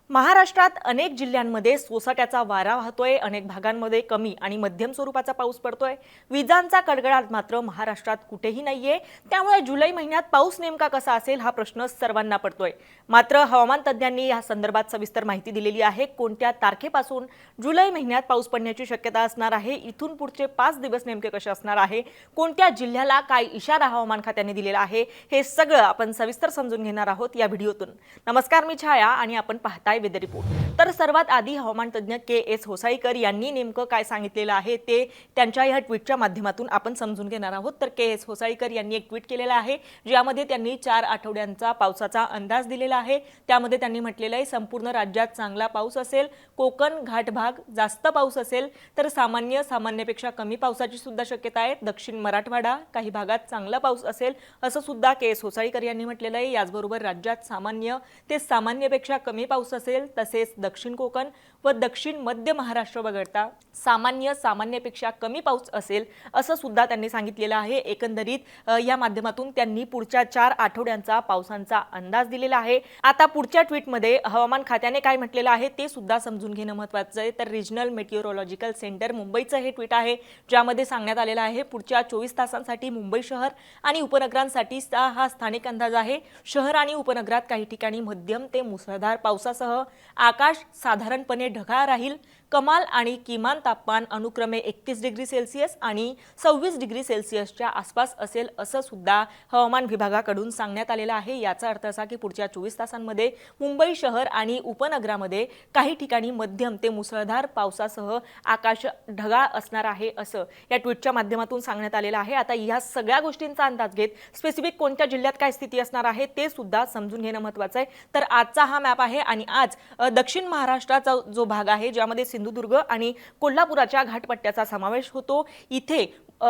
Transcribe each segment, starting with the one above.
महाराष्ट्रात अनेक जिल्ह्यांमध्ये सोसाट्याचा वारा वाहतोय। अनेक भागांमध्ये कमी आणि मध्यम स्वरूपाचा पाऊस पडतोय। विजांचा कडकडाट मात्र महाराष्ट्रात कुठेही नाहीये। त्यामुळे जुलै महिन्यात पाऊस नेमका कसा असेल हा प्रश्न सर्वांना पडतोय। मात्र हवामान तज्ज्ञांनी या संदर्भात सविस्तर माहिती दिलेली आहे। कोणत्या तारखेपासून जुलै महिन्यात पाऊस पडण्याची शक्यता असणार आहे, इथून पुढचे 5 दिवस नेमके कसे असणार आहे, कोणत्या जिल्ह्याला काय इशारा हवामान खात्याने दिलेला आहे, हे सगळं आपण सविस्तर समजून घेणार आहोत या व्हिडिओतून। नमस्कार, मी छाया आणि आपण पाहताय वेदर रिपोर्ट। तर सर्वात आधी हवामान तज्ज्ञ के.एस. होसाळीकर यांनी नेमकं काय सांगितलेलं आहे ते त्यांच्या या ट्विटच्या माध्यमातून आपण समजून घेणार आहोत। तर के.एस. होसाळीकर यांनी एक ट्विट केलेलं आहे, ज्यामध्ये त्यांनी 4 आठवड्यांचा पावसाचा अंदाज दिलेला आहे। त्यामध्ये त्यांनी म्हटलेलं आहे, संपूर्ण राज्यात चांगला पाऊस असेल, कोकण घाट भाग जास्त पाऊस असेल, तर सामान्यपेक्षा कमी पावसाची सुद्धा शक्यता आहे। दक्षिण मराठवाडा काही भागात चांगला पाऊस असेल असं सुद्धा के.एस. होसाळीकर यांनी म्हटलेलं आहे। याचबरोबर राज्यात सामान्य ते सामान्यपेक्षा कमी पाऊस असेल, तसेच दक्षिण कोकण व दक्षिण मध्य महाराष्ट्र वगळता सामान्यपेक्षा कमी पाऊस असेल असं सुद्धा त्यांनी सांगितलेलं आहे। एकंदरीत या माध्यमातून त्यांनी पुढच्या 4 आठवड्यांचा पावसाचा अंदाज दिलेला आहे। आता पुढच्या ट्विटमध्ये हवामान खात्याने काय म्हटलेलं आहे ते सुद्धा समजून घेणं महत्त्वाचं आहे। तर रिजनल मेटिओरॉलॉजिकल सेंटर मुंबईचं हे ट्विट आहे, ज्यामध्ये सांगण्यात आलेलं आहे, पुढच्या 24 तासांसाठी मुंबई शहर आणि उपनगरांसाठी हा स्थानिक अंदाज आहे। शहर आणि उपनगरात काही ठिकाणी मध्यम ते मुसळधार पावसासह आकाश साधारणपणे ढगाळ राहील। कमाल आणि किमान तापमान अनुक्रमे 31 डिग्री सेल्सिअस आणि 26 डिग्री सेल्सिअसच्या आसपास असेल असं सुद्धा हवामान विभागाकडून सांगण्यात आलेलं आहे। याचा अर्थ असा की पुढच्या 24 तासांमध्ये मुंबई शहर आणि उपनगरामध्ये काही ठिकाणी मध्यम ते मुसळधार पावसासह आकाश ढगाळ असणार आहे असं या ट्विटच्या माध्यमातून सांगण्यात आलेलं आहे। आता या सगळ्या गोष्टींचा अंदाज घेत स्पेसिफिक कोणत्या जिल्ह्यात काय स्थिती असणार आहे ते सुद्धा समजून घेणं महत्त्वाचं आहे। तर आजचा हा मॅप आहे आणि आज दक्षिण महाराष्ट्राचा जो भाग आहे, ज्यामध्ये सिंधुदुर्ग आणि कोल्हापुराच्या घाटपट्ट्याचा समावेश होतो, इथे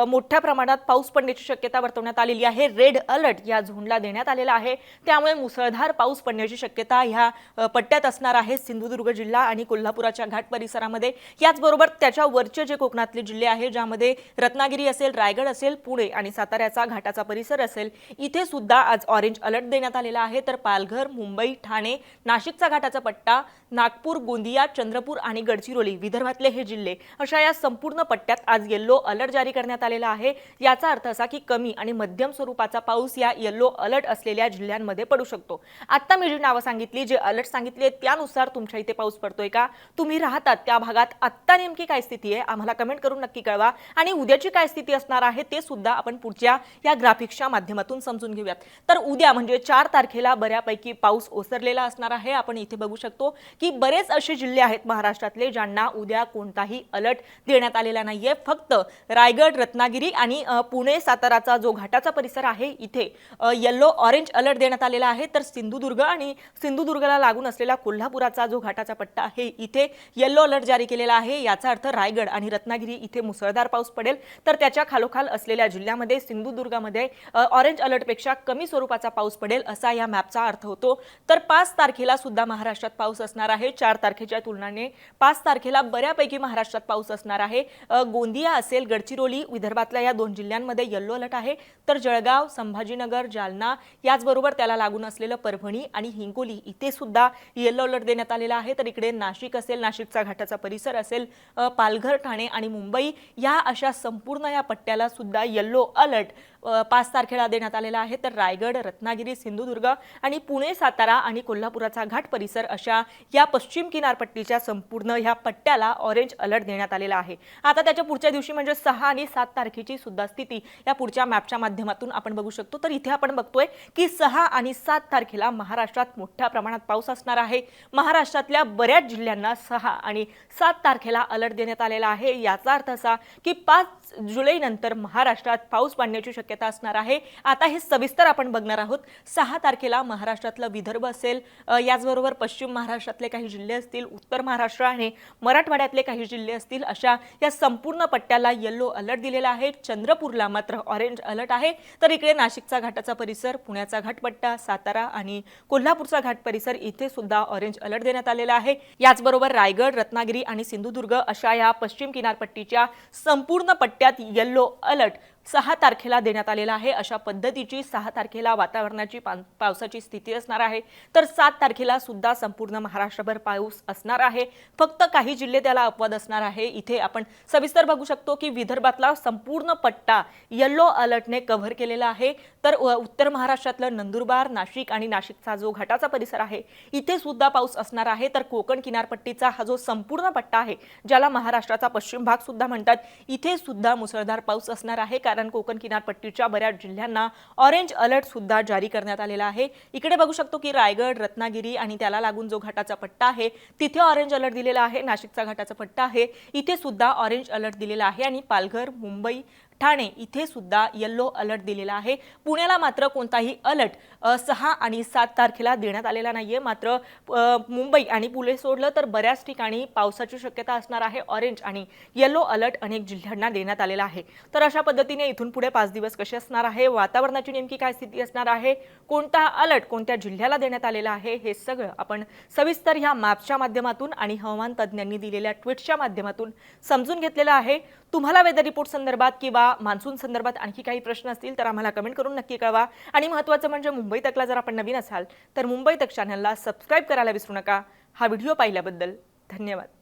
मोठ्या प्रमाणात पाऊस पडण्याची शक्यता वर्तवण्यात आलेली आहे। रेड अलर्ट या झोनला देण्यात आलेला आहे। त्यामुळे मुसळधार पाऊस पडण्याची शक्यता ह्या पट्ट्यात असणार आहे, सिंधुदुर्ग जिल्हा आणि कोल्हापुराच्या घाट परिसरामध्ये। याचबरोबर त्याच्या वरचे जे कोकणातले जिल्हे आहेत, ज्यामध्ये रत्नागिरी असेल, रायगड असेल, पुणे आणि साताऱ्याचा घाटाचा परिसर असेल, इथे सुद्धा आज ऑरेंज अलर्ट देण्यात आलेला आहे। तर पालघर, मुंबई, ठाणे, नाशिकचा घाटाचा पट्टा, नागपूर, गोंदिया, चंद्रपूर आणि गडचिरोली विदर्भातले हे जिल्हे अशा या संपूर्ण पट्ट्यात आज येलो अलर्ट जारी करण्यात आलेला आहे। याचा अर्थ असा की कमी आणि मध्यम स्वरूपाचा पाऊस या येलो अलर्ट असलेल्या जिल्ह्यांमध्ये पडू शकतो। आता मी जी नावं सांगितली, जे अलर्ट सांगितले, त्यानुसार तुमच्या इथे पाऊस पडतोय का, तुम्ही राहतात त्या भागात आत्ता नेमकी काय स्थिती आहे, आम्हाला कमेंट करून नक्की कळवा। आणि उद्याची काय स्थिती असणार आहे ते सुद्धा आपण पुढच्या या ग्राफिक्सच्या माध्यमातून समजून घेऊयात। तर उद्या म्हणजे 4 तारखेला बऱ्यापैकी पाऊस ओसरलेला असणार आहे। आपण इथे बघू शकतो की बरेच असे जिल्हे आहेत महाराष्ट्रातले ज्यांना उद्या कोणताही अलर्ट देण्यात आलेला नाहीये। फक्त रायगड, रत्नागिरी आणि पुणे, साताराचा जो घाटाचा परिसर आहे, इथे येलो ऑरेंज अलर्ट देण्यात आलेला आहे। तर सिंधुदुर्ग आणि सिंधुदुर्गला लागून असलेला कोल्हापुराचा जो घाटाचा पट्टा आहे, इथे येलो अलर्ट जारी केलेला आहे। याचा अर्थ रायगड आणि रत्नागिरी इथे मुसळधार पाऊस पडेल, तर त्याच्या खालोखाल असलेल्या जिल्ह्यामध्ये सिंधुदुर्गामध्ये ऑरेंज अलर्टपेक्षा कमी स्वरूपाचा पाऊस पडेल असा या मॅपचा अर्थ होतो। तर 5 तारखेला सुद्धा महाराष्ट्रात पाऊस असणार आहे। 4 तारखेच्या तुलनेने 5 तारखेला बऱ्यापैकी महाराष्ट्रात पाऊस असणार आहे। गोंदिया असेल, गडचिरोली, विदर्भातल्या या 2 जिल्ह्यांमध्ये येलो अलर्ट आहे। तर जळगाव, संभाजीनगर, जालना, याचबरोबर त्याला लागून असलेलं परभणी आणि हिंगोली इथे सुद्धा येलो अलर्ट देण्यात आलेला आहे। तर इकडे नाशिक असेल, नाशिकचा घाटाचा परिसर असेल, पालघर, ठाणे आणि मुंबई या अशा संपूर्ण या पट्ट्याला सुद्धा येलो अलर्ट 5 तारखेला देण्यात आलेला आहे। तर रायगड, रत्नागिरी, सिंधुदुर्ग आणि पुणे, सातारा आणि कोल्हापुराचा घाट परिसर अशा या पश्चिम किनारपट्टीच्या संपूर्ण ह्या पट्ट्याला ऑरेंज अलर्ट देण्यात आलेला आहे। आता त्याच्या पुढच्या दिवशी म्हणजे 6 आणि 7 तारखेची सुद्धा स्थिती या पुढच्या मॅपच्या माध्यमातून आपण बघू शकतो। तर इथे आपण बघतोय की 6 आणि 7 तारखेला महाराष्ट्रात मोठ्या प्रमाणात पाऊस असणार आहे। महाराष्ट्रातल्या बऱ्याच जिल्ह्यांना 6 आणि 7 तारखेला अलर्ट देण्यात आलेला आहे। याचा अर्थ असा की 5 जुलै नंतर महाराष्ट्रात पाऊस पडण्याची शक्यता असणार आहे। आता हे सविस्तर आपण बघणार आहोत। 6 तारखेला महाराष्ट्रातला विदर्भ असेल, याचबरोबर पश्चिम महाराष्ट्रातले काही जिल्हे असतील, उत्तर महाराष्ट्र आणि मराठवाड्यातले काही जिल्हे असतील, अशा या संपूर्ण पट्ट्याला येलो अलर्ट दिलेला आहे। चंद्रपूरला मात्र ऑरेंज अलर्ट आहे। तर इकडे नाशिकचा घाटाचा परिसर, पुण्याचा घाटपट्टा, सातारा आणि कोल्हापूरचा घाट परिसर इथे सुद्धा ऑरेंज अलर्ट देण्यात आलेला आहे। याचबरोबर रायगड, रत्नागिरी आणि सिंधुदुर्ग अशा या पश्चिम किनारपट्टीच्या संपूर्ण पट्ट्यात येलो अलर्ट 6 तारखेला देण्यात आलेला आहे। अशा पद्धतीची 6 तारखेला वातावरणाची पावसाची स्थिती असणार आहे। तर 7 तारखेला सुद्धा संपूर्ण महाराष्ट्रभर पाऊस असणार आहे। फक्त काही जिल्हे त्याला अपवाद असणार आहे। इथे आपण सविस्तर बघू शकतो की विदर्भातला संपूर्ण पट्टा येलो अलर्टने कव्हर केलेला आहे। तर उत्तर महाराष्ट्रातलं नंदुरबार, नाशिक आणि नाशिकचा जो घाटाचा परिसर आहे इथे सुद्धा पाऊस असणार आहे। तर कोकण किनारपट्टीचा हा जो संपूर्ण पट्टा आहे, ज्याला महाराष्ट्राचा पश्चिम भाग सुद्धा म्हणतात, इथे सुद्धा मुसळधार पाऊस असणार आहे। कारण कोकण किनारपट्टीच्या बऱ्याच जिल्ह्यांना ऑरेंज अलर्ट सुद्धा जारी करण्यात आलेला आहे। इकडे बघू शकतो की रायगड, रत्नागिरी आणि त्याला लागून जो घाटाचा पट्टा आहे तिथे ऑरेंज अलर्ट दिलेला आहे। नाशिकचा घाटाचा पट्टा आहे इथे सुद्धा ऑरेंज अलर्ट दिलेला आहे आणि पालघर, मुंबई, ठाणे इथे सुद्धा येलो अलर्ट दिलेला आहे। पुण्याला मात्र कोणताही अलर्ट 6 आणि 7 तारखेला देण्यात आलेला नाहीये। मात्र मुंबई आणि पुणे सोडलं तर बऱ्याच ठिकाणी पावसाची शक्यता असणार आहे। ऑरेंज आणि येलो अलर्ट अनेक जिल्ह्यांना देण्यात आलेला आहे। तर अशा पद्धतीने इथून पुढे 5 दिवस कसे असणार आहे, वातावरणाची नेमकी काय स्थिती असणार आहे, कोणता अलर्ट कोणत्या जिल्ह्याला देण्यात आलेला आहे, हे सगळं आपण सविस्तर ह्या मॅपच्या माध्यमातून आणि हवामान तज्ज्ञांनी दिलेल्या ट्विटच्या माध्यमातून समजून घेतलेलं आहे। तुम्हाला वेदर रिपोर्ट संदर्भात किंवा मान्सून संदर्भात आणखी काही प्रश्न असतील तर आम्हाला कमेंट करून नक्की कळवा। आणि महत्त्वाचं म्हणजे मुंबई तकला जर आपण नवीन असाल तर मुंबई तक चॅनलला सबस्क्राइब करायला विसरू नका। हा व्हिडिओ पाहिल्याबद्दल धन्यवाद।